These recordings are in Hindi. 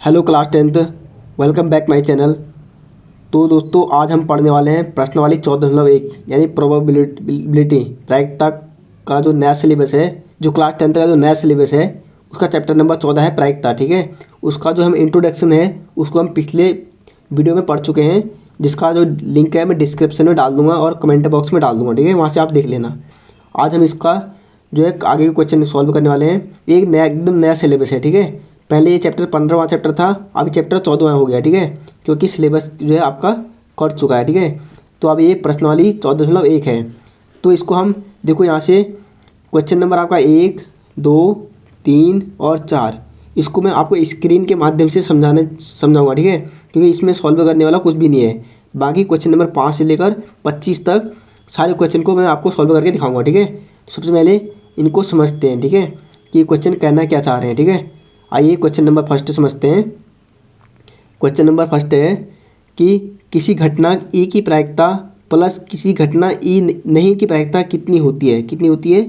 Hello class 10th, welcome back my channel. तो दोस्तों आज हम पढ़ने वाले हैं प्रश्नावली 14.1 यानी प्रोबेबिलिटी प्रायिकता का जो नया सिलेबस है, जो क्लास 10th का जो नया सिलेबस है उसका चैप्टर नंबर 14 है प्रायिकता। ठीक है, उसका जो हम इंट्रोडक्शन है उसको हम पिछले वीडियो में पढ़ चुके हैं, जिसका जो लिंक है मैं डिस्क्रिप्शन में डाल दूँगा और कमेंट बॉक्स में डाल दूँगा। ठीक है, वहाँ से आप देख लेना। आज हम इसका जो है आगे के क्वेश्चन सॉल्व करने वाले हैं। एक नया एकदम नया सिलेबस है। ठीक है, पहले ये चैप्टर 15वां चैप्टर था, अभी चैप्टर 14वां हो गया। ठीक है, क्योंकि सिलेबस जो है आपका कट चुका है। ठीक है, तो अब ये प्रश्नावली 14.1 है। तो इसको हम देखो यहाँ से क्वेश्चन नंबर आपका 1, 2, 3 और 4 इसको मैं आपको स्क्रीन के माध्यम से समझाऊंगा। ठीक है, क्योंकि इसमें सॉल्व करने वाला कुछ भी नहीं है। बाकी क्वेश्चन नंबर 5 से लेकर 25 तक सारे क्वेश्चन को मैं आपको सॉल्व करके दिखाऊंगा। ठीक है, तो सबसे पहले इनको समझते हैं। ठीक है, कि क्वेश्चन कहना क्या चाह रहे हैं। ठीक है, आइए क्वेश्चन नंबर फर्स्ट समझते हैं। क्वेश्चन नंबर फर्स्ट है कि किसी घटना ई की प्रायिकता प्लस किसी घटना ई नहीं की प्रायिकता कितनी होती है। कितनी होती है?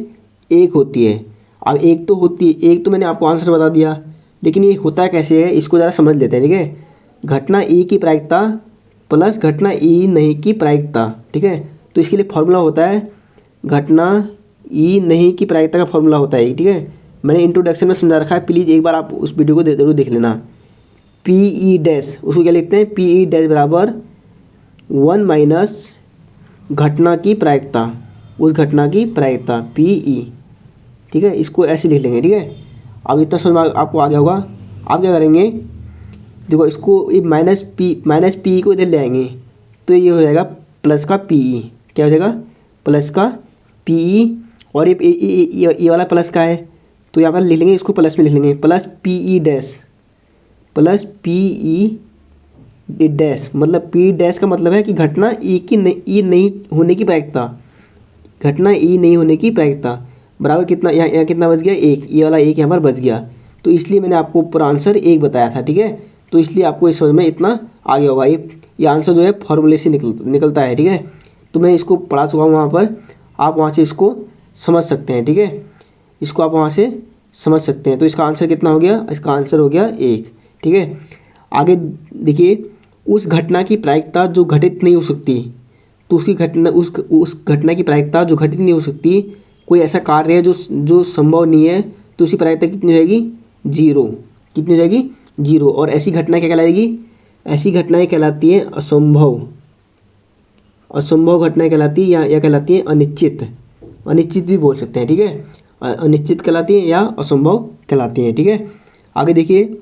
1 होती है। अब एक तो होती है, एक तो मैंने आपको आंसर बता दिया, लेकिन ये होता कैसे है इसको ज़रा समझ लेते हैं। ठीक है, घटना ई की प्रायिकता प्लस घटना ई नहीं की प्रायिकता। ठीक है, तो इसके लिए फॉर्मूला होता है घटना ई नहीं की प्रायिकता का फॉर्मूला होता है। ठीक है, मैंने इंट्रोडक्शन में समझा रखा है, प्लीज़ एक बार आप उस वीडियो को जरूर देख लेना। पी ई डैश, उसको क्या लिखते हैं? पी ई डैश बराबर 1 माइनस घटना की प्रायिकता, उस घटना की प्रायिकता पी ई। ठीक है, इसको ऐसे लिख लेंगे। ठीक है, अब इतना समझ में आपको आ गया होगा। आप क्या करेंगे, देखो इसको ये माइनस पी को इधर ले आएंगे तो ये हो जाएगा प्लस का पी ई। क्या हो जाएगा? प्लस का पी ई। और ये वाला प्लस का है तो यहाँ पर लिख लेंगे, इसको प्लस में लिख लेंगे, plus P E dash, plus P E dash. मतलब पी डैश का मतलब है कि घटना ई नहीं होने की प्रायिकता, घटना ई नहीं होने की प्रायिकता बराबर कितना, यहाँ कितना बच गया? 1। ये वाला 1 यहाँ पर बच गया, तो इसलिए मैंने आपको ऊपर आंसर 1 बताया था। ठीक है, तो इसलिए आपको इस समझ में इतना आ गया होगा। ये आंसर जो है फॉर्मूले से निकलता है। ठीक है, तो मैं इसको पढ़ा चुका हूँ वहाँ पर, आप वहाँ से इसको समझ सकते हैं। ठीक है, इसको आप वहाँ से समझ सकते हैं। तो इसका आंसर कितना हो गया? इसका आंसर हो गया 1। ठीक है, आगे देखिए, उस घटना की प्रायिकता जो घटित नहीं हो सकती, तो उसकी घटना उस घटना की प्रायिकता जो घटित नहीं हो सकती, कोई ऐसा कार्य है जो संभव नहीं है, तो उसकी प्रायिकता कितनी हो जाएगी? 0। कितनी हो जाएगी? 0। और ऐसी घटना क्या कहलाएगी? ऐसी घटनाएं कहलाती हैं असंभव। असंभव घटनाएं कहलाती है या कहलाती हैं अनिश्चित। अनिश्चित भी बोल सकते हैं। ठीक है, अनिश्चित कहलाती हैं या असंभव कहलाती हैं। ठीक है, आगे देखिए,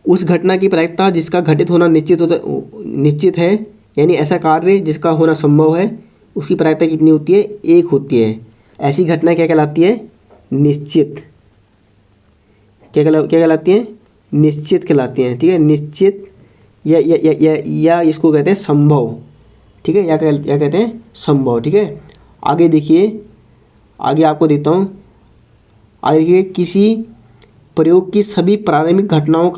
उस घटना की प्रायिकता जिसका घटित होना निश्चित है, यानी ऐसा कार्य जिसका होना संभव है, उसकी प्रायिकता कितनी होती है? 1 होती है। ऐसी घटना क्या कहलाती है? निश्चित। क्या कहलाती है? निश्चित कहलाती हैं। ठीक है, निश्चित या इसको कहते हैं संभव। ठीक है, या कहते हैं संभव। ठीक है, आगे देखिए, आगे आपको देता हूँ। आगे देखिए, किसी प्रयोग की सभी प्रारंभिक घटनाओं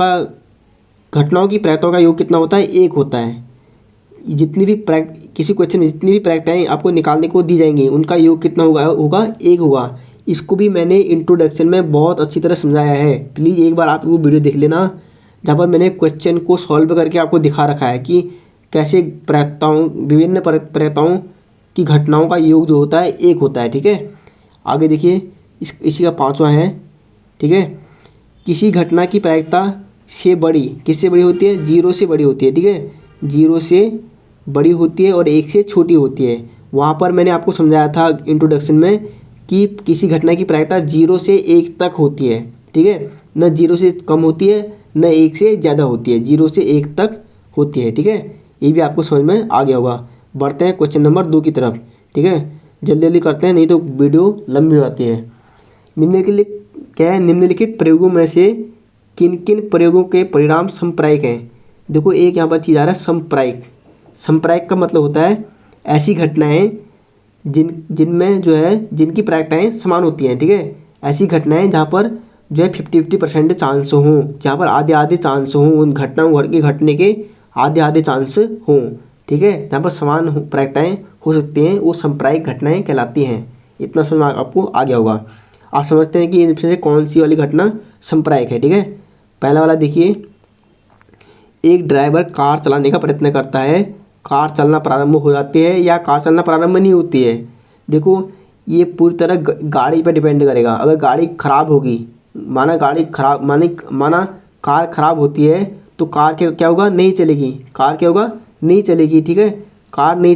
की प्रायिकताओं का योग कितना होता है? 1 होता है। जितनी भी किसी क्वेश्चन में जितनी भी प्रायिकताएँ आपको निकालने को दी जाएंगी, उनका योग कितना होगा? 1 होगा। इसको भी मैंने इंट्रोडक्शन में बहुत अच्छी तरह समझाया है, प्लीज़ एक बार आप वो वीडियो देख लेना, जहाँ पर मैंने क्वेश्चन को सॉल्व करके आपको दिखा रखा है कि कैसे विभिन्न प्रायिकताओं की घटनाओं का योग जो होता है 1 होता है। ठीक है, आगे देखिए, इसी का 5वां है। ठीक है, किसी घटना की प्रायिकता से बड़ी, किससे बड़ी होती है? 0 से बड़ी होती है। ठीक है, 0 से बड़ी होती है और 1 से छोटी होती है। वहाँ पर मैंने आपको समझाया था इंट्रोडक्शन में कि किसी घटना की प्रायिकता 0 से 1 तक होती है। ठीक है, न 0 से कम होती है न 1 से ज़्यादा होती है, 0 से 1 तक होती है। ठीक है, ये भी आपको समझ में आ गया होगा। बढ़ते हैं क्वेश्चन नंबर 2 की तरफ। ठीक है, जल्दी जल्दी करते हैं, नहीं तो वीडियो लंबी हो जाती है। निम्नलिखित प्रयोगों में से किन किन प्रयोगों के परिणाम संप्रायिक हैं? देखो, एक यहाँ पर चीज़ आ रहा है संप्रायिक। संप्रायिक का मतलब होता है ऐसी घटनाएं जिनमें जो है जिनकी प्रायिकताएँ समान होती हैं। ठीक है, ऐसी घटनाएं जहाँ पर जो है 50-50% चांस हों, जहाँ पर आधे आधे चांस हों, उन घटनाओं के घटने के आधे आधे चांस हों। ठीक है, जहाँ पर समान प्रायिकताएँ हो सकती हैं, वो संप्रायिक घटनाएं कहलाती हैं। इतना समझ आपको आ गया होगा। आप समझते हैं कि इनमें से कौन सी वाली घटना संप्रायिक है। ठीक है, पहला वाला देखिए, एक ड्राइवर कार चलाने का प्रयत्न करता है, कार चलना प्रारंभ हो जाती है या कार चलना प्रारंभ नहीं होती है। देखो ये पूरी तरह गाड़ी पर डिपेंड करेगा। अगर गाड़ी ख़राब होगी, माना गाड़ी खराब माना कार ख़राब होती है तो कार क्या होगा, नहीं चलेगी। कार क्या होगा, नहीं चलेगी। ठीक है, कार नहीं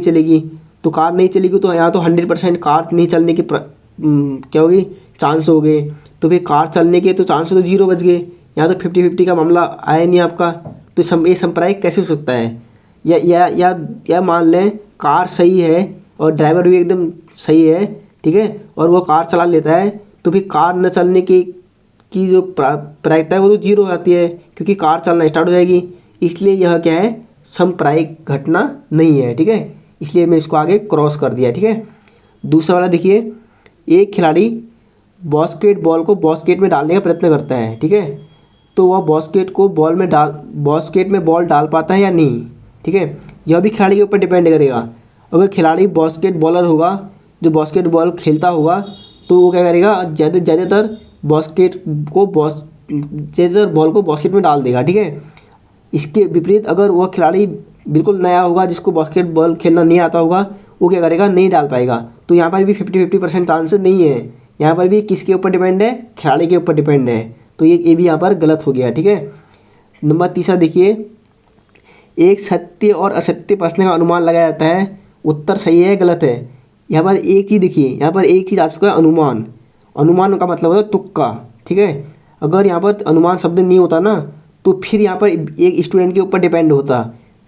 चलेगी तो यहाँ तो 100% कार नहीं चलने की क्या होगी, चांस हो गए। तो फिर कार चलने के तो चांस तो 0 बच गए। यहाँ तो 50-50 का मामला आया नहीं आपका। तो ये संप्रायिक कैसे हो सकता है? या मान लें कार सही है और ड्राइवर भी एकदम सही है, ठीक है, और वो कार चला लेता है, तो फिर कार न चलने की जो प्रायिकता है वो तो 0 हो जाती है, क्योंकि कार चलना स्टार्ट हो जाएगी। इसलिए यह क्या है, संप्रायिक घटना नहीं है। ठीक है, इसलिए मैं इसको आगे क्रॉस कर दिया। ठीक है, दूसरा वाला देखिए, एक खिलाड़ी बास्केटबॉल को बास्केट में डालने का प्रयत्न करता है। ठीक है, तो वह बास्केट में बॉल डाल पाता है या नहीं। ठीक है, यह भी खिलाड़ी के ऊपर डिपेंड करेगा। अगर खिलाड़ी बास्केट बॉलर होगा, जो बास्केटबॉल खेलता होगा, तो वो क्या करेगा, ज़्यादातर बॉल को बास्केट में डाल देगा। ठीक है, इसके विपरीत अगर वह खिलाड़ी बिल्कुल नया होगा, जिसको बास्केटबॉल खेलना नहीं आता होगा, वो क्या करेगा, नहीं डाल पाएगा। तो यहाँ पर भी 50-50% चांस नहीं है। यहाँ पर भी किसके ऊपर डिपेंड है, खिलाड़ी के ऊपर डिपेंड है। तो ये भी यहाँ पर गलत हो गया। ठीक है, नंबर तीसरा देखिए, एक सत्य और असत्य प्रश्न का अनुमान लगाया जाता है, उत्तर सही है गलत है। यहाँ पर एक चीज़ देखिए, यहाँ पर एक चीज़ आ चुका है, अनुमान। अनुमान का मतलब होता है तुक्का। ठीक है, अगर यहाँ पर अनुमान शब्द नहीं होता ना, तो फिर यहाँ पर एक स्टूडेंट के ऊपर डिपेंड होता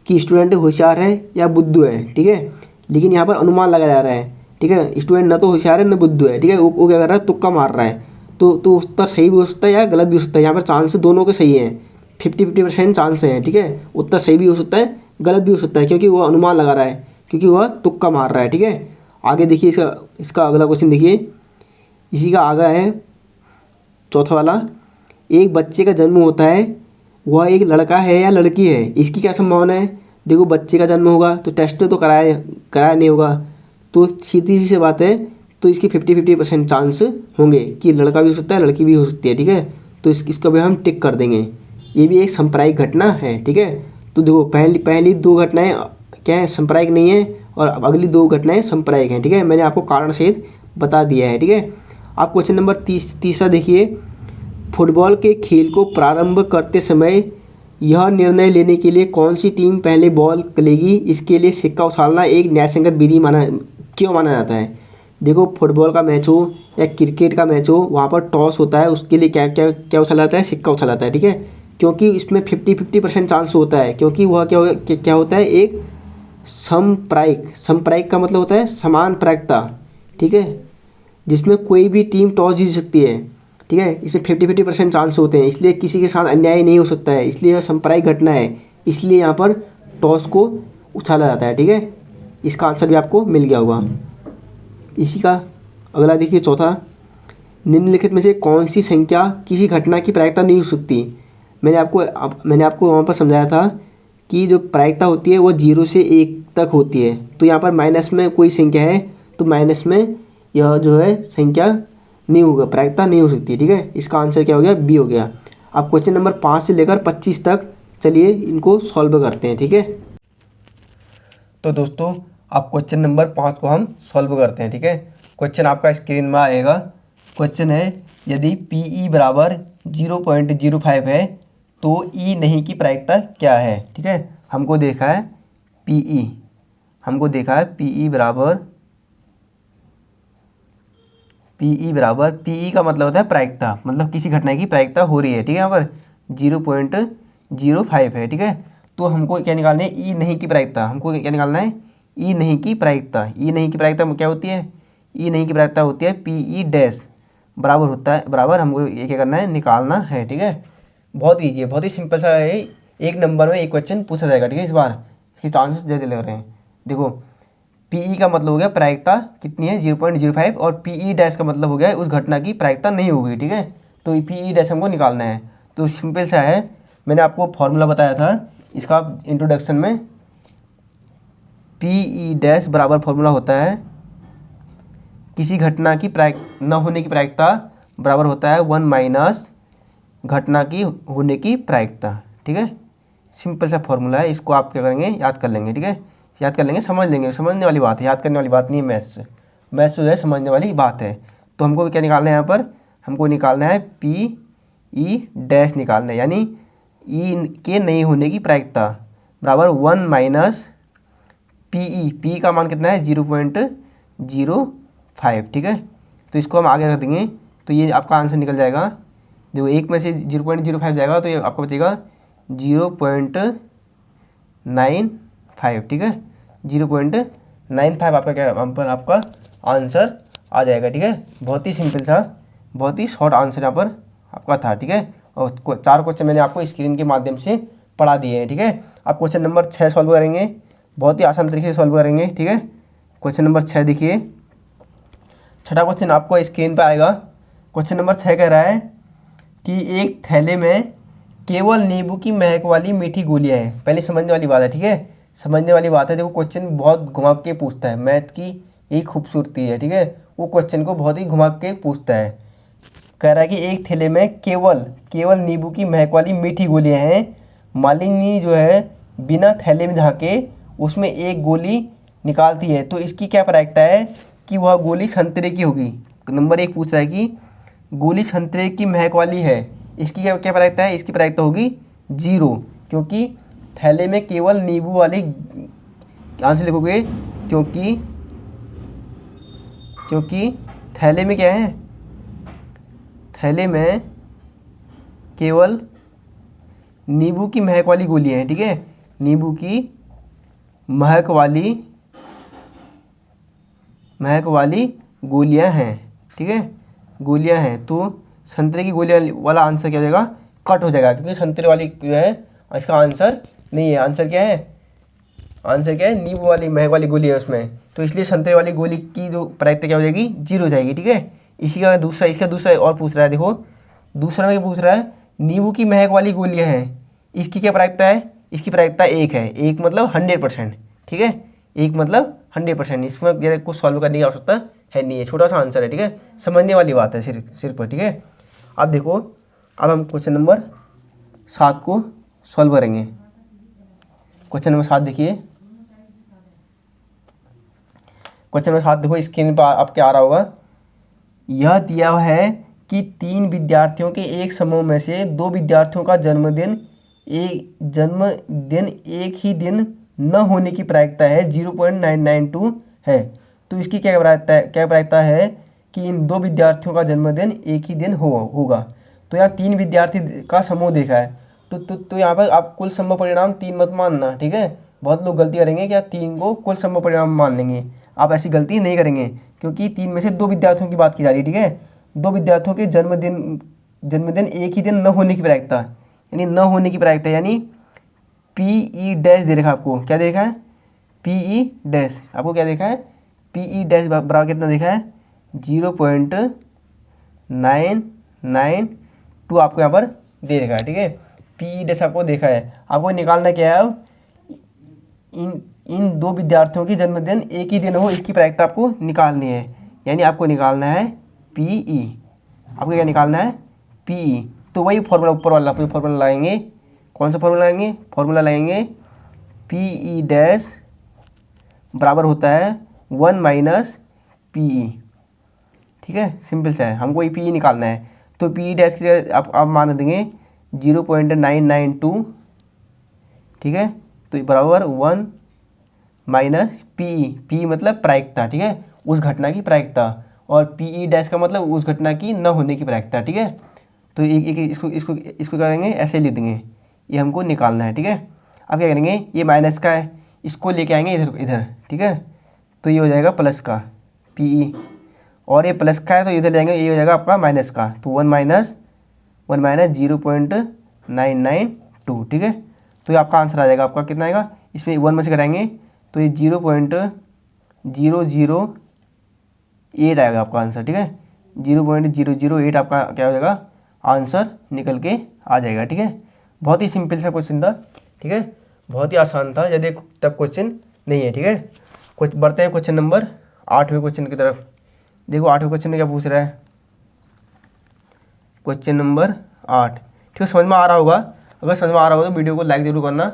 कि स्टूडेंट होशियार है या बुद्धू है। ठीक है, लेकिन यहाँ पर अनुमान लगाया जा रहा है। ठीक है, स्टूडेंट न तो होशियार है न बुद्धू है। ठीक है, वो क्या कर रहा है, तुक्का मार रहा है। तो उत्तर सही भी हो सकता है या गलत भी हो सकता है। यहाँ पर चांस दोनों के सही हैं, 50-50% चांस हैं। ठीक है, उत्तर सही भी हो सकता है, गलत भी हो सकता है, क्योंकि वह अनुमान लगा रहा है, क्योंकि वह तुक्का मार रहा है। ठीक है, आगे देखिए, इसका अगला क्वेश्चन देखिए, इसी का आगा है चौथा वाला। एक बच्चे का जन्म होता है, वह एक लड़का है या लड़की है, इसकी क्या संभावना है। देखो बच्चे का जन्म होगा तो टेस्ट तो कराया नहीं होगा, तो सीधी सी बात है, तो इसकी 50-50% चांस होंगे कि लड़का भी हो सकता है, लड़की भी हो सकती है। ठीक है, तो इसको भी हम टिक कर देंगे। ये भी एक सांप्रदायिक घटना है। ठीक है, तो देखो पहली 2 घटनाएं क्या है, सांप्रदायिक नहीं है, और अगली 2 घटनाएं सांप्रदायिक हैं। ठीक है, मैंने आपको कारण सहित बता दिया है। ठीक है, आप क्वेश्चन नंबर तीसरा देखिए, फुटबॉल के खेल को प्रारंभ करते समय यह निर्णय लेने के लिए कौन सी टीम पहले बॉल लेगी, इसके लिए सिक्का उछालना एक न्यायसंगत विधि क्यों माना जाता है। देखो फुटबॉल का मैच हो या क्रिकेट का मैच हो, वहाँ पर टॉस होता है, उसके लिए क्या उछाला जाता है, सिक्का उछाला जाता है। ठीक है, क्योंकि इसमें 50-50% चांस होता है, क्योंकि वह क्या होता है, एक सांप्रदायिक का मतलब होता है समान प्रायिकता। ठीक है, जिसमें कोई भी टीम टॉस जीत सकती है। ठीक है, इसमें 50-50% चांस होते हैं, इसलिए किसी के साथ अन्याय नहीं हो सकता है, इसलिए यह सांप्रदायिक घटना है, इसलिए यहाँ पर टॉस को उछाला जाता है। ठीक है, इसका आंसर भी आपको मिल गया होगा। इसी का अगला देखिए चौथा, निम्नलिखित में से कौन सी संख्या किसी घटना की प्रायिकता नहीं हो सकती। मैंने आपको वहाँ पर समझाया था कि जो प्रायिकता होती है वो 0 से 1 तक होती है। तो यहाँ पर माइनस में कोई संख्या है तो माइनस में यह जो है संख्या नहीं होगा, प्रायिकता नहीं हो सकती। ठीक है, इसका आंसर क्या हो गया, बी हो गया। अब क्वेश्चन नंबर 5 से लेकर 25 तक चलिए इनको सॉल्व करते हैं। ठीक है, तो दोस्तों अब क्वेश्चन नंबर 5 को हम सॉल्व करते हैं। ठीक है, क्वेश्चन आपका स्क्रीन में आएगा। क्वेश्चन है, यदि PE बराबर 0.05 है तो E नहीं की प्रायिकता क्या है। ठीक है, हमको देखा है PE बराबर PE का मतलब होता है प्रायिकता, मतलब किसी घटना की प्रायिकता हो रही है। ठीक है, यहाँ पर 0.05 है। ठीक है, तो हमको क्या निकालना है, E नहीं की प्रायिकता। हमको क्या निकालना है, E नहीं की प्रायिकता। E नहीं की प्रायिकता क्या होती है, E नहीं की प्रायिकता होती है PE डैश बराबर हमको ये क्या करना है, निकालना है। ठीक है, बहुत ईजी है, बहुत ही सिंपल सा है। एक नंबर में एक क्वेश्चन पूछा जाएगा। ठीक है, इस बार इसके चांसेस ज़्यादा लग रहे हैं। देखो PE का मतलब हो गया प्रायिकता कितनी है, 0.05, और PE डैश का मतलब हो गया उस घटना की प्रायिकता नहीं होगी। ठीक है, तो PE डैश हमको निकालना है। तो सिंपल सा है, मैंने आपको फॉर्मूला बताया था इसका इंट्रोडक्शन में। PE डैश बराबर फॉर्मूला होता है, किसी घटना की न होने की प्रायिकता बराबर होता है 1 माइनस घटना की होने की प्रायिकता। ठीक है, सिंपल सा फॉर्मूला है, इसको आप क्या करेंगे, याद कर लेंगे। ठीक है, याद कर लेंगे, समझ लेंगे, समझने वाली बात है, याद करने वाली बात नहीं है। मैथ्स जो है समझने वाली बात है। तो हमको क्या निकालना है यहाँ पर, हमको निकालना है पी ई डैश निकालना है, यानी ई के नहीं होने की प्रायिकता बराबर 1 माइनस पी ई। पी का मान कितना है 0.05। ठीक है, तो इसको हम आगे रख देंगे, तो ये आपका आंसर निकल जाएगा। देखो एक में से 0.05 जाएगा तो ये आपको बचेगा 0.95। ठीक है, 0.95 आपका क्या आपका आंसर आ जाएगा। ठीक है, बहुत ही सिंपल सा, बहुत ही शॉर्ट आंसर यहाँ पर आपका था। ठीक है, और 4 क्वेश्चन मैंने आपको स्क्रीन के माध्यम से पढ़ा दिए हैं। ठीक है, आप क्वेश्चन नंबर 6 सॉल्व करेंगे, बहुत ही आसान तरीके से सॉल्व करेंगे। ठीक है, क्वेश्चन नंबर 6 देखिए, छठा क्वेश्चन आपको स्क्रीन पर आएगा। क्वेश्चन नंबर 6 कह रहा है कि एक थैले में केवल नींबू की महक वाली मीठी गोलियां हैं। पहले समझने वाली बात है। ठीक है, समझने वाली बात है। देखो क्वेश्चन बहुत घुमा के पूछता है, मैथ की यही खूबसूरती है। ठीक है, वो क्वेश्चन को बहुत ही घुमा के पूछता है। कह रहा है कि एक थैले में केवल नींबू की महक वाली मीठी गोलियां हैं। मालिनी जो है बिना थैले में झाँके उसमें एक गोली निकालती है, तो इसकी क्या प्रायिकता है कि वह गोली संतरे की होगी। नंबर 1 पूछ रहा है कि गोली संतरे की महक वाली है, इसकी क्या क्या प्रायिकता है, इसकी प्रायिकता होगी 0, क्योंकि थैले में केवल नींबू वाली, आंसर लिखोगे क्योंकि थैले में क्या है, थैले में केवल नींबू की महक वाली गोलियां हैं। ठीक है, नींबू की महक वाली गोलियां हैं। ठीक है, गोलियां हैं, तो संतरे की गोलियां वाला आंसर क्या हो जाएगा, कट हो जाएगा, क्योंकि संतरे वाली जो है इसका आंसर नहीं है। आंसर क्या है, नींबू वाली महक वाली गोली है उसमें, तो इसलिए संतरे वाली गोली की जो प्रायिकता क्या हो जाएगी, 0 हो जाएगी। ठीक है, इसका दूसरा और पूछ रहा है। देखो दूसरा में पूछ रहा है नींबू की महक वाली गोलियां हैं, इसकी क्या प्रायिकता है, इसकी प्रायिकता 1 है। 1 मतलब 100%। ठीक है, 1 मतलब 100%। इसमें कुछ सॉल्व करने की आवश्यकता है नहीं है, छोटा सा आंसर है। ठीक है, समझने वाली बात है सिर्फ। ठीक है, अब देखो, अब हम क्वेश्चन नंबर 7 को सॉल्व करेंगे। क्वेश्चन नंबर 7 देखिए, क्वेश्चन नंबर 7 देखो स्क्रीन पर आपके आ रहा होगा। यह दिया हुआ है कि 3 विद्यार्थियों के एक समूह में से 2 विद्यार्थियों का जन्मदिन एक ही दिन न होने की प्रायिकता है 0.992 है, तो इसकी क्या प्रायिकता है कि इन 2 विद्यार्थियों का जन्मदिन एक ही दिन होगा। तो यहाँ 3 विद्यार्थी का समूह देखा है, तो यहाँ पर आप कुल संभव परिणाम 3 मत मानना। ठीक है, बहुत लोग गलती करेंगे कि 3 को कुल संभव परिणाम मान लेंगे, आप ऐसी गलती नहीं करेंगे, क्योंकि 3 में से 2 विद्यार्थियों की बात की जा रही है। ठीक है, 2 विद्यार्थियों के जन्मदिन एक ही दिन न होने की प्रायिकता, यानी पी ई डैश दे रखा है आपको, क्या दे रखा है, पी ई डैश, आपको क्या देखा है, पी ई डैश बराबर कितना देखा है, 0.992 आपको यहाँ पर दे रखा है। ठीक है, पी ई डैश आपको देखा है, आपको निकालना क्या है, इन 2 विद्यार्थियों की जन्मदिन एक ही दिन हो, इसकी प्रायिकता आपको निकालनी है, यानी आपको निकालना है पी ई। आपको क्या निकालना है, पी ई। तो वही फॉर्मूला ऊपर वाला फॉर्मूला लगाएंगे। कौन सा फॉर्मूला लगाएंगे, पी ई डैश बराबर होता है 1 माइनस पी ई। ठीक है, सिंपल सा है, हमको ये पी ई निकालना है। तो पी ई डैश के आप मान देंगे 0.992। ठीक है, तो बराबर 1 माइनस पी मतलब प्रायिकता। ठीक है, उस घटना की प्रायिकता, और पी ई डैश का मतलब उस घटना की न होने की प्रायिकता। ठीक है, तो इसको करेंगे ऐसे लिख देंगे, ये हमको निकालना है। ठीक है, अब क्या करेंगे, ये माइनस का है, इसको लेके आएंगे इधर। ठीक है, तो ये हो जाएगा प्लस का पी ई, और ये प्लस का है तो इधर जाएंगे, ये हो जाएगा आपका माइनस का, तो 1 माइनस 0.992। ठीक है, तो ये आपका आंसर आ जाएगा, आपका कितना आएगा, इसमें 1 में से कराएंगे तो ये 0.008 आएगा आपका आंसर। ठीक है, 0.008 आपका क्या हो जाएगा, आंसर निकल के आ जाएगा। ठीक है, बहुत ही सिंपल सा क्वेश्चन था। ठीक है, बहुत ही आसान था, ज़्यादा टफ क्वेश्चन नहीं है। ठीक है, कुछ बढ़ते हैं क्वेश्चन नंबर 8वें क्वेश्चन की तरफ। देखो 8वें क्वेश्चन में क्या पूछ रहा है, क्वेश्चन नंबर 8। ठीक है, समझ में आ रहा होगा। अगर समझ में आ रहा हो तो वीडियो को लाइक जरूर करना,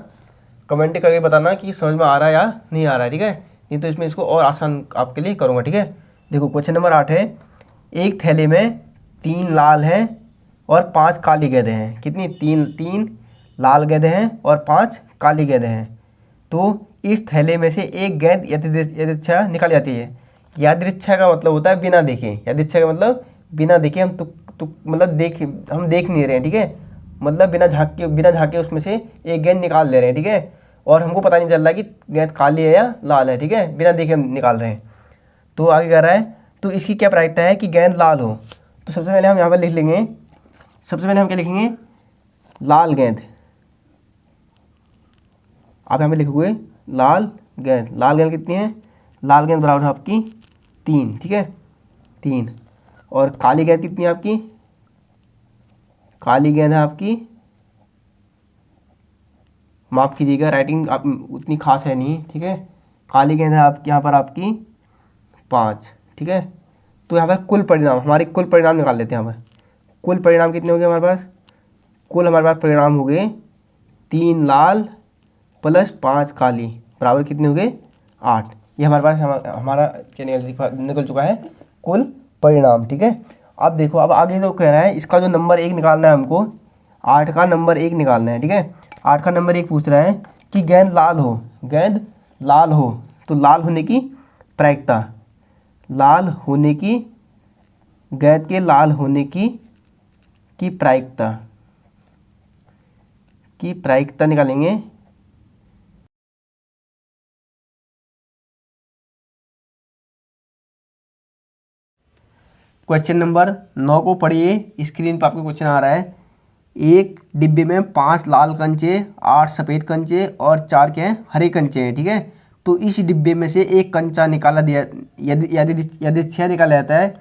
कमेंट करके बताना कि समझ में आ रहा है या नहीं आ रहा है, ठीक है। नहीं तो इसमें इसको और आसान आपके लिए करूँगा, ठीक है। देखो क्वेश्चन नंबर 8 है, एक थैले में 3 लाल हैं और 5 काली गेंदें हैं। कितनी? तीन लाल गेंदें हैं और 5 काली गेंदें हैं। तो इस थैले में से एक गेंद यदृच्छा निकाली जाती है। यादृच्छा का मतलब होता है बिना देखे, यादृच्छा का मतलब बिना देखे, हम तुक मतलब हम देख नहीं रहे हैं, ठीक है। मतलब बिना झाँके उसमें से एक गेंद निकाल ले रहे हैं, ठीक है। और हमको पता नहीं चल रहा है कि गेंद काली है या लाल है, ठीक है, बिना देखे हम निकाल रहे हैं। तो आगे कह रहा है, तो इसकी क्या प्रायिकता है कि गेंद लाल हो। तो सबसे पहले हम यहाँ पर लिख लेंगे, सबसे पहले हम क्या लिखेंगे? लाल गेंद। आप यहाँ पे लिखोगे लाल गेंद। लाल गेंद कितनी है? लाल गेंद बराबर है आपकी 3, ठीक है, 3। और काली गेंद कितनी है आपकी? काली गेंद है आपकी, माफ़ कीजिएगा राइटिंग आप उतनी खास है नहीं, ठीक है। काली गेंद है आपकी यहाँ पर आपकी 5, ठीक है। तो यहाँ पर कुल परिणाम, हमारे कुल परिणाम निकाल लेते हैं। यहाँ पर कुल परिणाम कितने हो गए हमारे पास? कुल हमारे पास परिणाम हो गए 3 लाल प्लस 5 काली बराबर कितने हो गए? 8। ये हमारे पास हमारा क्या निकल चुका है? कुल परिणाम, ठीक है। अब देखो, अब आगे जो कह रहा है, इसका जो नंबर 1 निकालना है हमको, 8 का नंबर 1 निकालना है, ठीक है। 8 का नंबर 1 पूछ रहा है कि गेंद लाल हो, गेंद लाल हो, तो लाल होने की प्रायिकता, लाल होने की, गेंद के लाल होने की प्रायिकता निकालेंगे। क्वेश्चन नंबर 9 को पढ़िए, स्क्रीन पर आपको क्वेश्चन आ रहा है। एक डिब्बे में 5 लाल कंचे, 8 सफ़ेद कंचे और 4 क्या हैं? हरे कंचे हैं, ठीक है। तो इस डिब्बे में से एक कंचा निकाला दिया, यादृच्छा निकाला जाता है।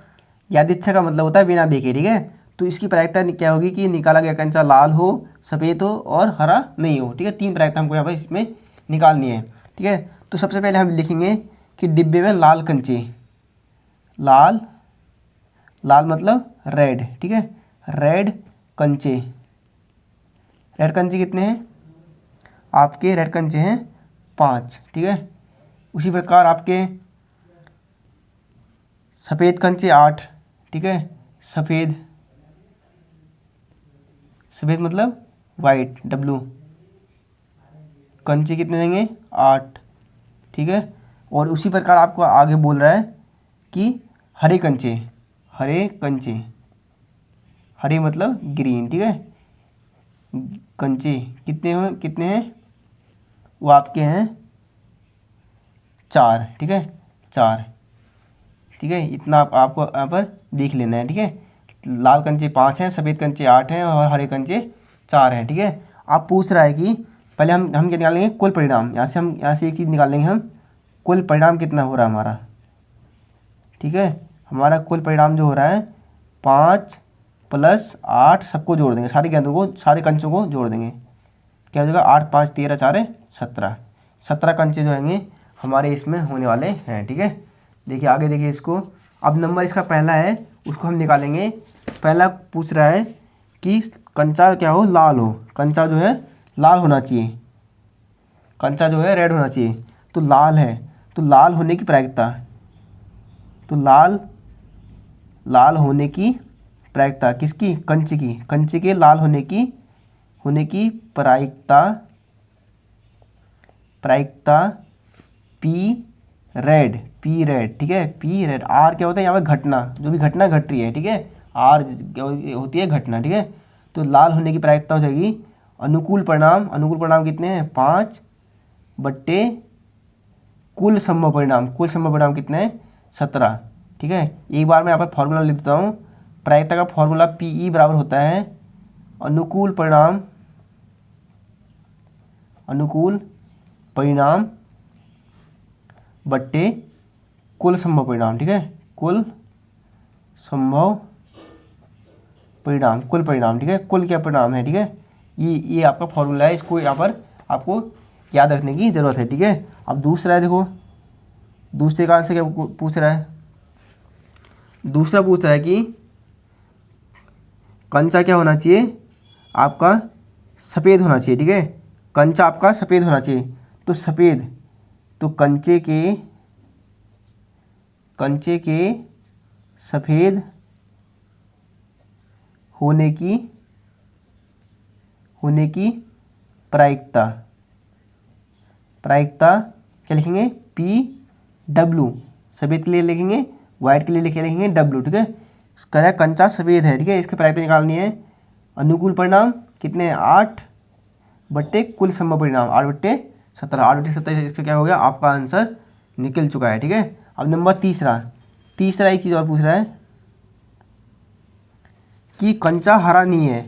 यादृच्छा का मतलब होता है बिना देखे, ठीक है। तो इसकी प्रायिकता क्या होगी कि निकाला गया कंचा लाल हो, सफ़ेद हो और हरा नहीं हो, ठीक है। 3 प्रायिकता हमको यहाँ पर इसमें निकालनी है, ठीक है। तो सबसे पहले हम लिखेंगे कि डिब्बे में लाल कंचे, लाल मतलब रेड, ठीक है, रेड कंचे। रेड कंचे कितने हैं आपके? रेड कंचे हैं 5, ठीक है। उसी प्रकार आपके सफ़ेद कंचे 8, ठीक है। सफ़ेद मतलब वाइट, W। कंचे कितने देंगे? 8, ठीक है। और उसी प्रकार आपको आगे बोल रहा है कि हरे कंचे, हरे मतलब ग्रीन, ठीक है। कंचे कितने हैं? वो आपके हैं 4, ठीक है, 4, ठीक है। इतना आपको यहाँ पर देख लेना है, ठीक है। लाल कंचे 5 हैं, सफ़ेद कंचे 8 हैं और हरे कंचे 4 हैं, ठीक है। आप पूछ रहा है कि पहले हम क्या निकालेंगे? कुल परिणाम। यहाँ से एक चीज़ निकालेंगे हम, कुल परिणाम कितना हो रहा है हमारा, ठीक है। हमारा कुल परिणाम जो हो रहा है 5 + 8, सबको जोड़ देंगे, सारी गेंदों को, सारे कंचों को जोड़ देंगे। क्या हो जाएगा? 8 5 13 4 17, 17 कंचे जो होंगे हमारे इसमें होने वाले हैं, ठीक है। देखिए आगे देखिए इसको, अब नंबर इसका पहला है, उसको हम निकालेंगे। पहला पूछ रहा है कि कंचा क्या हो? लाल हो। कंचा जो है लाल होना चाहिए, कंचा जो है रेड होना चाहिए। तो लाल है, तो लाल होने की प्रायिकता, तो लाल होने की प्रायिकता किसकी? कंचे की। कंचे के लाल होने की प्रायिकता P रेड, ठीक है। P red. R क्या होता है? यहाँ पर घटना, जो भी घटना घट रही है, ठीक है। R होती है घटना, ठीक है। तो लाल होने की प्रायिकता हो जाएगी अनुकूल परिणाम कितने हैं? 5 बट्टे कुल संभव परिणाम कितने हैं? 17, ठीक है। एक बार मैं यहाँ पर फॉर्मूला लिख देता हूँ। प्रायिकता का फॉर्मूला PE बराबर होता है अनुकूल परिणाम बट्टे कुल संभव परिणाम, ठीक है। कुल संभव परिणाम, ठीक है। कुल क्या परिणाम है, ठीक है। ये आपका फॉर्मूला है, इसको यहाँ पर आपको याद रखने की ज़रूरत है, ठीक है। अब दूसरा है, देखो दूसरे का आंसर क्या पूछ रहा है? दूसरा पूछ रहा है कि कंचा क्या होना चाहिए आपका? सफ़ेद होना चाहिए, ठीक है। कंचा आपका सफ़ेद होना चाहिए, तो सफ़ेद, तो कंचे के सफ़ेद होने की प्रायिकता क्या लिखेंगे, PW। सफ़ेद के लिए लिखेंगे, वाइट के लिए लिखेंगे W, ठीक है। कह रहा है कंचा सफ़ेद है, ठीक है, इसकी प्रायिकता निकालनी है। अनुकूल परिणाम कितने हैं, 8 बट्टे कुल संभव परिणाम 8/17। 8/17 इसका क्या हो गया, आपका आंसर निकल चुका है, ठीक है। अब नंबर तीसरा एक चीज़ और पूछ रहा है कि कंचा हरा नहीं है,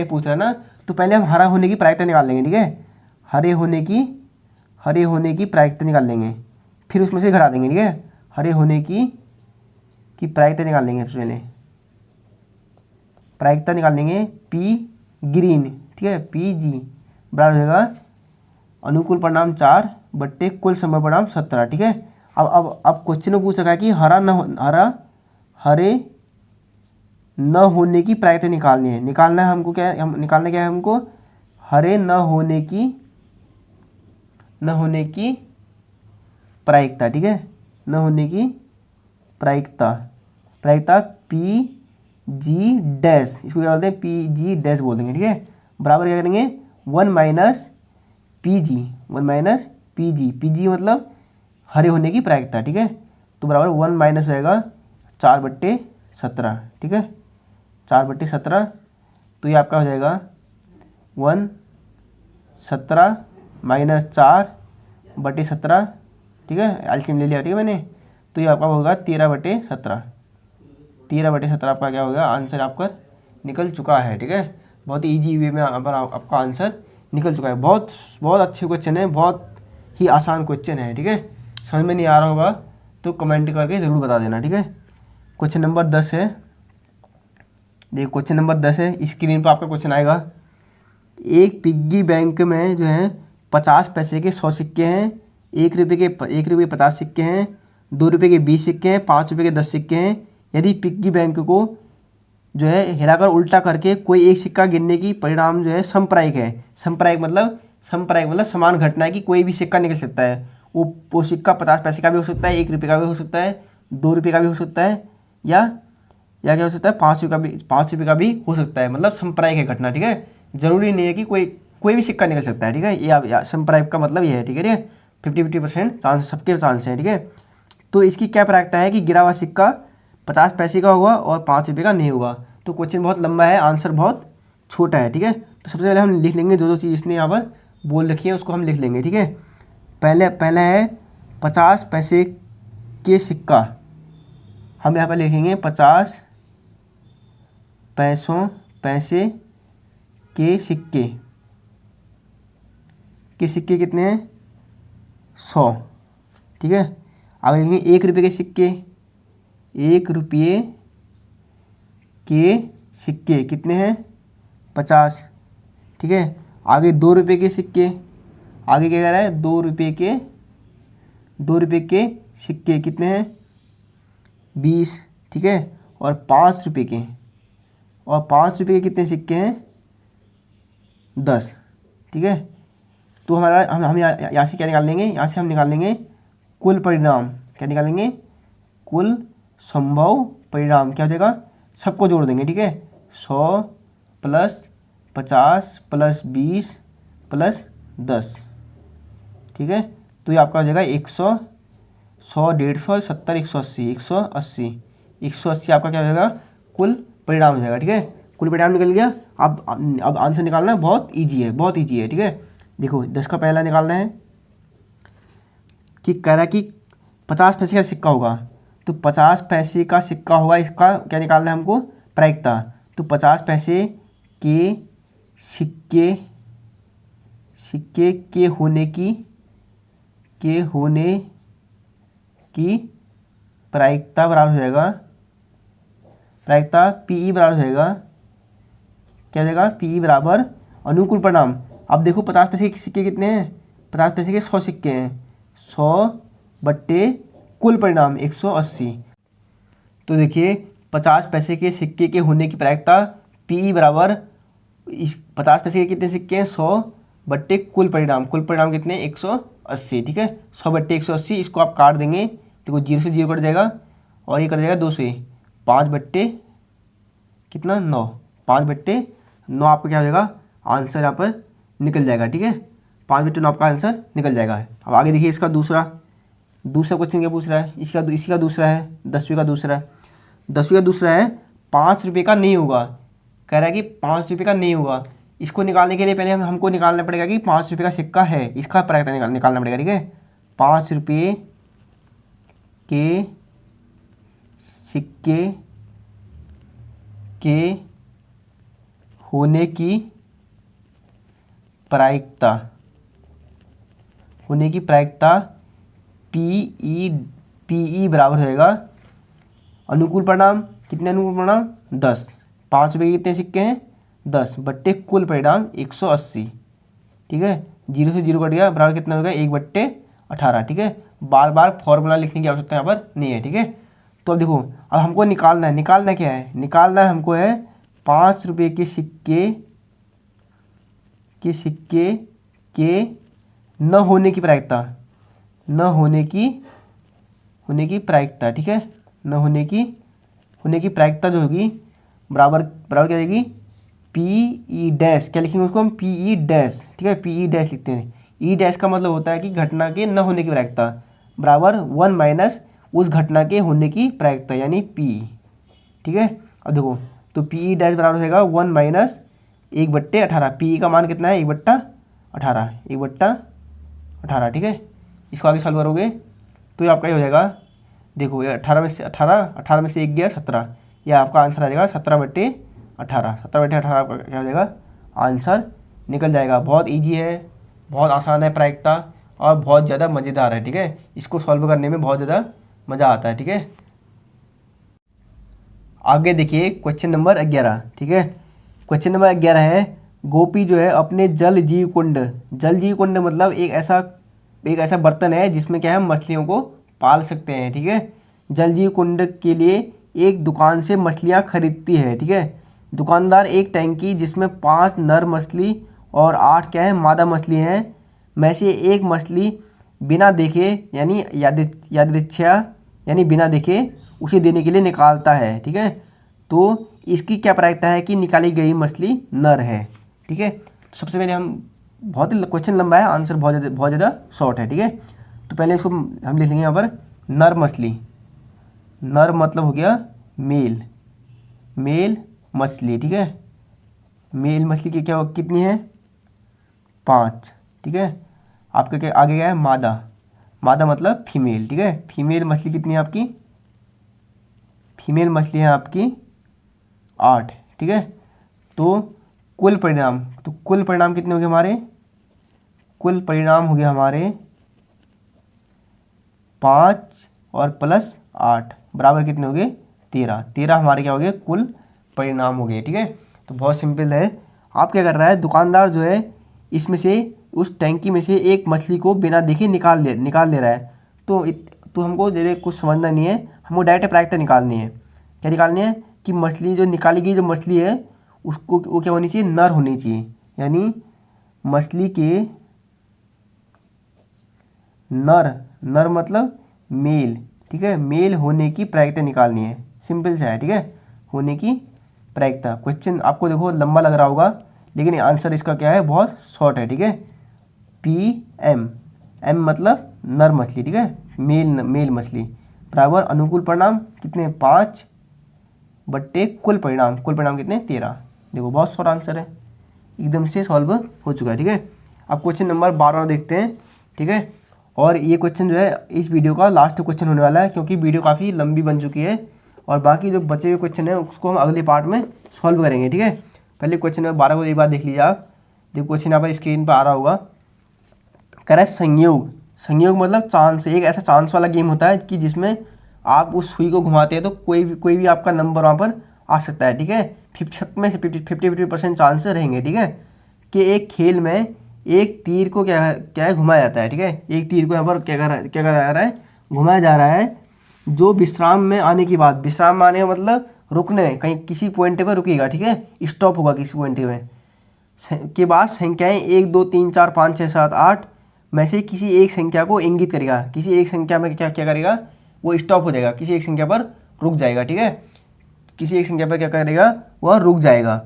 पूछ रहा है ना। तो पहले हम हरा होने की प्रायिकता निकाल लेंगे, ठीक है। हरे होने की प्रायिकता निकाल लेंगे, फिर उसमें से घटा देंगे, ठीक है। हरे होने की प्रायिकता निकाल लेंगे, सबसे पहले प्रायिकता निकाल लेंगे P ग्रीन, ठीक है, PG बराबर हो जाएगा अनुकूल परिणाम 4 बट्टे कुल संभव परिणाम 17, ठीक है। अब क्वेश्चन में पूछ रखा है कि हरे न होने की प्रायिकता निकालनी है। निकालना है हमको क्या है, हमको हरे न होने की प्रायिकता, ठीक है। न होने की प्रायिकता PG डैश, इसको क्या बोलते हैं, PG डैश बोल देंगे, ठीक है। बराबर क्या करेंगे, 1 माइनस PG मतलब हरे होने की प्रायिकता, ठीक है। तो बराबर 1 माइनस हो जाएगा 4/17, ठीक है, 4/17। तो ये आपका हो जाएगा 17 माइनस 4/17, ठीक है, एलसीएम ले लिया, ठीक है मैंने। तो ये आपका होगा 13/17 आपका क्या होगा, आंसर आपका निकल चुका है, ठीक है। बहुत ही ईजी वे में आपका आंसर निकल चुका है। बहुत अच्छे क्वेश्चन है, बहुत ही आसान क्वेश्चन है, ठीक है। समझ में नहीं आ रहा होगा तो कमेंट करके ज़रूर बता देना, ठीक है। क्वेश्चन नंबर 10 है, देखिए क्वेश्चन नंबर 10 है, स्क्रीन पर आपका क्वेश्चन आएगा। एक पिग्गी बैंक में जो है 50 पैसे के 100 सिक्के हैं, 1 रुपये के 50 सिक्के हैं, 2 रुपये के 20 सिक्के हैं, 5 रुपये के 10 सिक्के हैं। यदि पिग्गी बैंक को जो है हिलाकर उल्टा करके कोई एक सिक्का गिनने की परिणाम जो है समप्रायिक है। समप्रायिक मतलब समान घटना है कि कोई भी सिक्का निकल सकता है। वो सिक्का 50 पैसे का भी हो सकता है, 1 रुपये का भी हो सकता है, 2 रुपये का भी हो सकता है, या क्या हो सकता है, 5 रुपये का भी हो सकता है। मतलब समप्रायिक है घटना, ठीक है। जरूरी नहीं है कि कोई भी सिक्का निकल सकता है, ठीक है। ये समप्रायिक का मतलब ये है, ठीक है। 50-50% चांस, सबके चांस हैं, ठीक है। तो इसकी क्या प्रायिकता है कि गिरा हुआ सिक्का 50 पैसे का होगा और 5 रुपये का नहीं होगा। तो क्वेश्चन बहुत लंबा है, आंसर बहुत छोटा है, ठीक है। तो सबसे पहले हम लिख लेंगे जो चीज़ इसने यहाँ पर बोल रखी है उसको हम लिख लेंगे, ठीक है। पहला है 50 पैसे के सिक्का, हम यहाँ पर लिखेंगे 50 पैसे के सिक्के कितने हैं, 100, ठीक है। आगे लिखेंगे 1 रुपये के सिक्के, 1 रुपये के सिक्के कितने हैं, 50, ठीक है। आगे 2 रुपये के सिक्के, आगे क्या कह रहा है, 2 रुपये के सिक्के कितने हैं, 20, ठीक है। और 5 रुपये के कितने सिक्के हैं, 10, ठीक है। तो हमारा हम यहाँ से क्या निकाल लेंगे, यहाँ से हम निकाल लेंगे कुल परिणाम। क्या निकालेंगे, कुल संभव परिणाम। क्या हो जाएगा, सबको जोड़ देंगे, ठीक है। 100 प्लस 50 प्लस 20 प्लस 10, ठीक है। तो ये आपका हो जाएगा 100, 100, 150, 70, 180 आपका क्या हो जाएगा, कुल परिणाम हो जाएगा, ठीक है। कुल परिणाम निकल गया। अब आंसर निकालना बहुत ईजी है, ठीक है। देखो 10 का पहला निकालना है कि कह रहा कि 50 पैसे का सिक्का होगा, तो 50 पैसे का सिक्का होगा, इसका क्या निकालना है हमको, प्रायिकता। तो 50 पैसे के सिक्के के होने की प्रायिकता बराबर हो जाएगा, प्रायिकता PE बराबर हो जाएगा, क्या हो जाएगा, PE बराबर अनुकूल परिणाम। अब देखो 50 पैसे के सिक्के कितने हैं, 50 पैसे के 100 सिक्के हैं, 100 बट्टे कुल परिणाम 180। तो देखिए 50 पैसे के सिक्के के होने की प्रायिकता PE बराबर इस 50 पैसे के कितने सिक्के हैं? 100 बट्टे कुल परिणाम कितने? 180। ठीक है, 100 बट्टे 180, इसको आप काट देंगे, देखो 0 से 0 कट जाएगा और ये कट जाएगा 2 से, 5 बट्टे कितना? 9, 5 बट्टे 9 आपका क्या हो जाएगा? आंसर यहाँ पर निकल जाएगा। ठीक है, 5 बट्टे 9 आपका आंसर निकल जाएगा। अब आगे देखिए इसका दूसरा क्वेश्चन क्या पूछ रहा है? इसका दूसरा है 10वीं का दूसरा है 5 रुपये का नहीं होगा। कह रहा है कि 5 रुपये का नहीं होगा। इसको निकालने के लिए पहले हमको निकालना पड़ेगा कि 5 रुपये का सिक्का है, इसका प्रायिकता निकालना पड़ेगा। ठीक है, 5 रुपये के सिक्के के होने की प्रायिकता पीई बराबर होएगा अनुकूल परिणाम, कितने अनुकूल परिणाम? 10। 5 रुपये के कितने सिक्के हैं? 10 बट्टे कुल परिणाम 180। ठीक है, 0 से 0 कट गया, बराबर कितना होगा? 1 बट्टे 18। ठीक है, बार बार फॉर्मूला लिखने की आवश्यकता यहाँ पर नहीं है। ठीक है, तो अब देखो, अब हमको निकालना क्या है? निकालना हमको है 5 रुपये के सिक्के के न होने की प्रायिकता, ठीक है, न होने की प्रायिकता जो होगी बराबर क्या जाएगी? पी डैश, क्या लिखेंगे उसको हम? P dash. ठीक है, पी डैश लिखते हैं। ई डैश का मतलब होता है कि घटना के न होने की प्रायिकता बराबर 1 माइनस उस घटना के होने की प्रायिकता यानी पी। ठीक है, अब देखो, तो पी डैश बराबर होगा 1 माइनस 1 बट्टे 18। पी का मान कितना है? 1 बट्टा 18। ठीक है, इसको आगे सॉल्व करोगे तो ये आपका ये हो जाएगा, देखो ये 18 में से 1 गया 17, यह आपका आंसर आ जाएगा 17 बट्टे 18। 17 बट्टे 18 आपका क्या हो जाएगा? आंसर निकल जाएगा। बहुत इजी है, बहुत आसान है प्रायिकता और बहुत ज़्यादा मज़ेदार है। ठीक है, इसको सॉल्व करने में बहुत ज़्यादा मज़ा आता है। ठीक है, आगे देखिए क्वेश्चन नंबर 11। ठीक है, क्वेश्चन नंबर 11 है, गोपी जो है अपने जल जीव कुंड मतलब एक ऐसा बर्तन है जिसमें क्या है मछलियों को पाल सकते हैं। ठीक है, जल जीव कुंड के लिए एक दुकान से मछलियां खरीदती है। ठीक है, दुकानदार एक टैंकी जिसमें 5 नर मछली और 8 क्या है मादा मछली हैं में से एक मछली बिना देखे यानी यादृच्छा यानी बिना देखे उसे देने के लिए निकालता है। ठीक है, तो इसकी क्या प्रायिकता है कि निकाली गई मछली नर है। ठीक है, तो सबसे पहले हम, बहुत ही क्वेश्चन लंबा है, आंसर बहुत ज़्यादा शॉर्ट है। ठीक है, तो पहले इसको हम लिख लेंगे यहाँ पर नर मछली। नर मतलब हो गया मेल मछली। ठीक है, मेल मछली की क्या कितनी है? 5। ठीक है, आपके क्या आगे क्या है? मादा मतलब फीमेल। ठीक है, फीमेल मछली कितनी है आपकी? फीमेल मछली है आपकी 8। ठीक है, तो कुल परिणाम कितने हो गए हमारे? कुल परिणाम हो गया हमारे 5 और प्लस 8 बराबर कितने हो गए? 13 हमारे क्या हो गए? कुल परिणाम हो गए। ठीक है, तो बहुत सिंपल है। आप क्या कर रहा है, दुकानदार जो है इसमें से उस टैंकी में से एक मछली को बिना देखे निकाल दे रहा है। तो हमको दे कुछ समझना नहीं है, हमको डायरेक्ट प्रायिकता निकालनी है। क्या निकालनी है कि मछली जो निकाली गई जो मछली है उसको वो क्या होनी चाहिए? नर होनी चाहिए, यानी मछली के नर मतलब मेल। ठीक है, मेल होने की प्रायिकता निकालनी है, सिंपल सा है। ठीक है, होने की प्रायिकता। क्वेश्चन आपको देखो लंबा लग रहा होगा लेकिन आंसर इसका क्या है? बहुत शॉर्ट है। ठीक है, PM मतलब नर मछली। ठीक है, मेल मछली बराबर अनुकूल परिणाम कितने? 5 बट्टे कुल परिणाम कितने? 13। देखो बहुत शॉर्ट आंसर है, एकदम से सॉल्व हो चुका है। ठीक है, अब क्वेश्चन नंबर 12 देखते हैं। ठीक है, और ये क्वेश्चन जो है इस वीडियो का लास्ट क्वेश्चन होने वाला है क्योंकि वीडियो काफ़ी लंबी बन चुकी है और बाकी जो बचे हुए क्वेश्चन है उसको हम अगले पार्ट में सॉल्व करेंगे। ठीक है, पहले क्वेश्चन नंबर 12 को एक बार देख लीजिए आप। देखो क्वेश्चन यहाँ पर स्क्रीन पर आ रहा होगा। कह रहा है संयोग मतलब चांस। एक ऐसा चांस वाला गेम होता है कि जिसमें आप उस सुई को घुमाते हैं तो कोई भी आपका नंबर वहाँ पर आ सकता है। ठीक है, 50% चांस रहेंगे। ठीक है, कि एक खेल में एक तीर को क्या है घुमाया जाता है। ठीक है, एक तीर को यहाँ पर क्या करा जा रहा है? घुमाया जा रहा है, जो विश्राम में आने के मतलब रुकने, कहीं किसी पॉइंट पर रुकेगा। ठीक है, स्टॉप होगा किसी पॉइंट में। के बाद संख्याएं 1 2 3 4 5 6 7 8 में से किसी एक संख्या को इंगित करेगा। किसी एक संख्या में क्या क्या करेगा, वो स्टॉप हो जाएगा, किसी एक संख्या पर रुक जाएगा। ठीक है, किसी एक संख्या पर क्या करेगा, वह रुक जाएगा।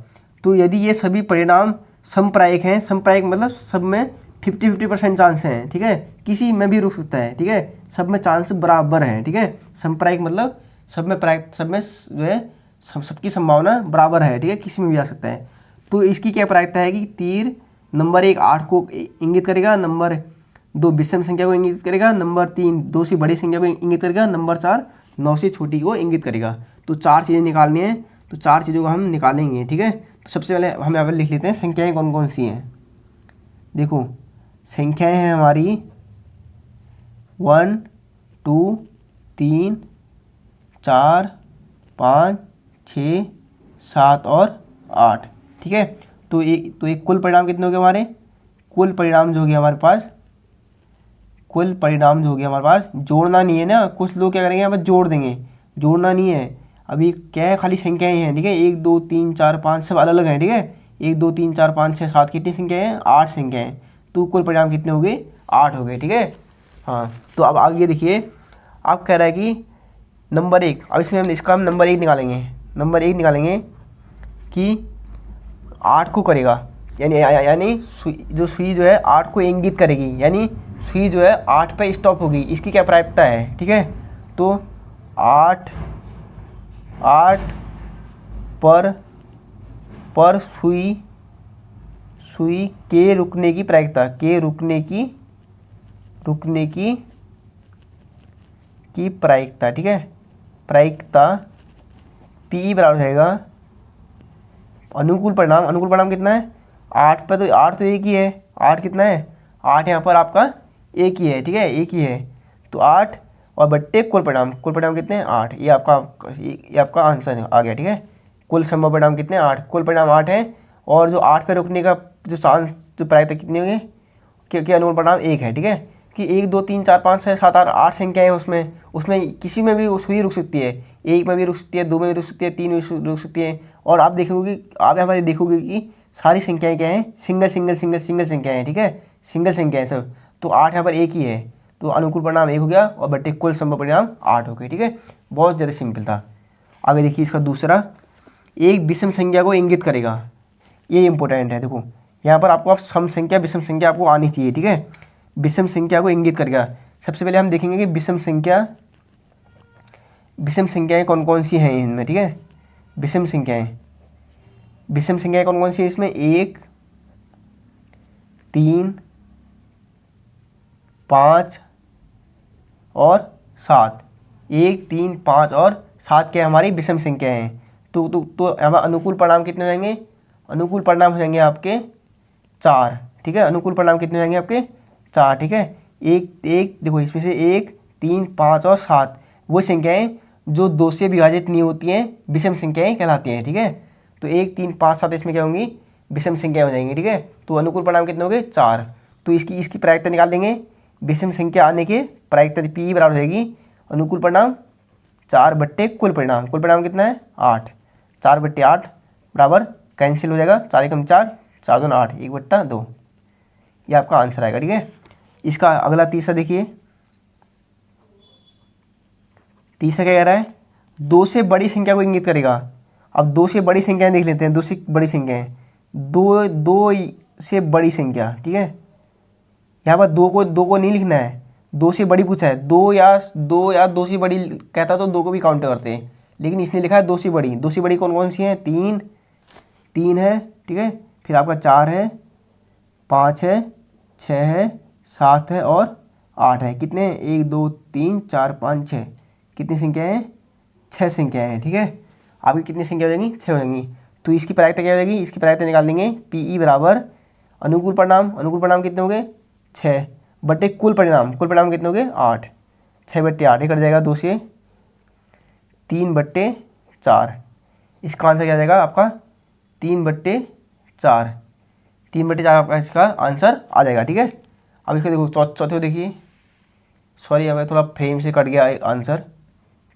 तो यदि ये सभी परिणाम समप्रायिक हैं, समप्रायिक मतलब सब में 50-50% चांस हैं। ठीक है, किसी में भी रुक सकता है। ठीक है, सब में चांस बराबर हैं। ठीक है, समप्रायिक मतलब सब में जो है सबकी संभावना बराबर है। ठीक है, किसी में भी आ सकता है। तो इसकी क्या प्रायिकता है कि तीर नंबर 1 8 को इंगित करेगा, नंबर 2 विषम संख्या को इंगित करेगा, नंबर 3 2 से बड़ी संख्या को इंगित करेगा, नंबर 4 9 से छोटी को इंगित करेगा। तो 4 चीज़ें निकालनी है, तो 4 चीज़ों को हम निकालेंगे। ठीक है, तो सबसे पहले हम यहाँ पर लिख लेते हैं संख्याएँ कौन कौन सी हैं। देखो संख्याएँ हैं हमारी 1 2 3 4 5 6 7 और 8। ठीक है, तो एक कुल परिणाम कितने हो गए हमारे, कुल परिणाम जो हो गया हमारे पास, कुल परिणाम जो हो गया हमारे पास, जोड़ना नहीं है ना। कुछ लोग क्या करेंगे, यहाँ पर जोड़ देंगे, जोड़ना नहीं है। अभी क्या है, खाली संख्याएं हैं। ठीक है, 1 2 3 4 5 सब अलग अलग हैं। ठीक है, 1 2 3 4 5 6 7 कितनी संख्याएं हैं, 8 संख्याएं। तो कुल परिणाम कितने हो गए, 8 हो गए। ठीक है, हाँ। तो अब आगे देखिए, आप कह रहा है कि नंबर 1, अब इसमें हम नंबर 1 निकालेंगे। नंबर 1 निकालेंगे कि 8 को करेगा, यानी जो सुई जो है 8 को इंगित करेगी, यानी सुई जो है 8 पे स्टॉप होगी। इसकी क्या प्रायिकता है। ठीक है, तो 8 पर सुई के रुकने की प्रायिकता, के रुकने की प्रायिकता। ठीक है, प्रायिकता पी बराबर हो जाएगा अनुकूल परिणाम कितना है, 8 पे, तो 8 तो एक ही है। 8 कितना है, 8 यहाँ पर आपका एक ही है। ठीक है, एक ही है। तो 8 और बट्टे कुल परिणाम कितने हैं, 8। ये आपका आंसर आ गया। ठीक है, कुल संभव परिणाम कितने हैं, 8। कुल परिणाम 8 है, और जो 8 पे रुकने का जो चांस, जो प्रायिकता कितनी होगी, क्योंकि अनुकूल परिणाम 1 है। ठीक है, कि 1 2 3 4 5 6 7 8 संख्याएँ हैं, उसमें किसी में भी सुई रुक सकती है। 1 में भी रुक सकती है, 2 में भी रुक सकती है, 3 में भी रुक सकती है। और आप देखोगे, आप यहाँ पर देखोगे कि सारी संख्याएं क्या हैं, सिंगल संख्याएं हैं। ठीक है, सिंगल संख्याएं सब। तो 8 यहाँ पर एक ही है, तो अनुकूल परिणाम 1 हो गया, और बट्टे कुल संभव परिणाम 8 हो गए। ठीक है, बहुत ज़्यादा सिंपल था। आगे देखिए इसका दूसरा, एक विषम संख्या को इंगित करेगा। ये इंपॉर्टेंट है। देखो यहाँ पर आपको सम संख्या विषम संख्या आपको आनी चाहिए। ठीक है, विषम संख्या को इंगित करेगा। सबसे पहले हम देखेंगे कि विषम संख्याएं कौन कौन सी हैं इनमें। ठीक है, विषम संख्याएं कौन कौन सी है इसमें, 1 3 5 और 7। 1 3 5 और 7 क्या हमारी विषम संख्या हैं। तो हमारे अनुकूल परिणाम कितने हो जाएंगे, अनुकूल परिणाम हो जाएंगे आपके 4। ठीक है, अनुकूल परिणाम कितने हो जाएंगे आपके 4। ठीक है, एक देखो इसमें से 1 3 5 और 7 वो संख्याएं जो 2 से विभाजित नहीं होती हैं, विषम संख्याएं कहलाती हैं। ठीक है, तो 1 3 5 7 इसमें क्या होंगी, विषम संख्या हो जाएंगी। ठीक है, तो अनुकूल परिणाम कितने हो गए, 4। तो इसकी प्रायिकता निकाल देंगे। विषम संख्या आने के प्रायिकता पी बराबर हो जाएगी अनुकूल परिणाम 4 बट्टे कुल परिणाम कितना है, 8। 4 बट्टे 8 बराबर कैंसिल हो जाएगा, 4 एकम 4, 4 दूनी 8, 1/2। ये आपका आंसर आएगा। ठीक है, इसका अगला तीसरा देखिए, तीसरा क्या कह रहा है, 2 से बड़ी संख्या को इंगित करेगा। अब 2 से बड़ी संख्याएं देख लेते हैं। 2 से बड़ी संख्याएं, 2 से बड़ी संख्या। ठीक है, यहाँ पर 2 को नहीं लिखना है, 2 से बड़ी पूछा है। 2 या 2 से बड़ी कहता तो 2 को भी काउंट करते हैं, लेकिन इसने लिखा है 2 से बड़ी। 2 से बड़ी कौन कौन सी है, 3 है। ठीक है, फिर आपका 4 है, 5 है, 6 है, 7 है और 8 है। कितने, 1 2 3 4 5 6, कितनी संख्याएँ हैं, 6 संख्याएँ हैं। ठीक है, आपकी कितनी संख्या हो जाएंगी, 6 हो जाएंगी। तो इसकी प्रायिकता क्या हो जाएगी, इसकी प्रायिकता निकाल देंगे। पी बराबर अनुकूल परिणाम कितने हो गए, 6 बट्टे कुल परिणाम कितने हो गए, 8। 6 बट्टे 8 ये कट जाएगा 2 से, 3 बट्टे 4। इसका आंसर क्या आ जाएगा आपका, 3 बट्टे 4। 3 बट्टे 4 आपका इसका आंसर आ जाएगा। ठीक है, अब इसका देखो चौथे देखिए, सॉरी अब थोड़ा फ्रेम से कट गया आंसर।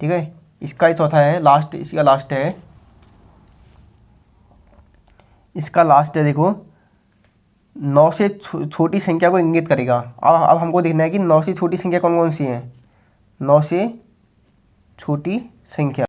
ठीक है, इसका ही चौथा है, इसका लास्ट है। इसका लास्ट है। देखो 9 से छोटी संख्या को इंगित करेगा। अब हमको देखना है कि 9 से छोटी संख्या कौन कौन सी है। 9 से छोटी संख्या,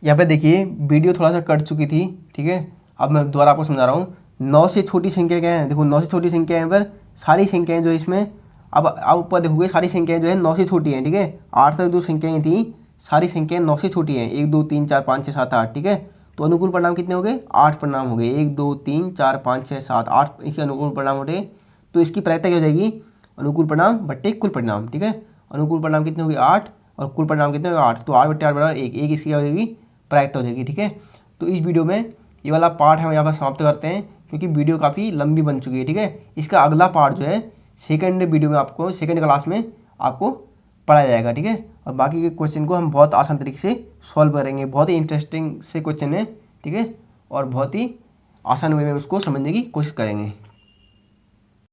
यहाँ पे देखिए वीडियो थोड़ा सा कट चुकी थी, ठीक है। अब मैं दोबारा आपको समझा रहा हूँ। 9 से छोटी संख्या क्या है, देखो 9 से छोटी संख्या यहाँ पर सारी संख्याएं जो इसमें, अब ऊपर देखोगे सारी संख्याएं जो है 9 से छोटी हैं, ठीक है। 8 तक जो संख्याएं थी सारी संख्याएं 9 से छोटी हैं, 1 2 3 4 5 6 7 8, ठीक है। तो अनुकूल परिणाम कितने हो गए, 8 परिणाम हो गए, 1 2 3 4 5 6 7 8 इसके अनुकूल परिणाम हो गए। तो इसकी प्रायिकता क्या हो जाएगी, अनुकूल परिणाम बट्टे कुल परिणाम, ठीक है। अनुकूल परिणाम कितने हो गए 8 और कुल परिणाम कितने हो गए 8, तो 8 बट्टे 8 बराबर 1, एक इसकी क्या हो जाएगी प्रायिकता हो जाएगी, ठीक है। तो इस वीडियो में ये वाला पार्ट हम यहाँ पर समाप्त करते हैं, क्योंकि वीडियो काफ़ी लंबी बन चुकी है, ठीक है। इसका अगला पार्ट जो है सेकंड वीडियो में आपको, सेकंड क्लास में आपको पढ़ाया जाएगा, ठीक है। और बाकी के क्वेश्चन को हम बहुत आसान तरीके से सॉल्व करेंगे, बहुत ही इंटरेस्टिंग से क्वेश्चन है, ठीक है। और बहुत ही आसान वे में उसको समझने की कोशिश करेंगे।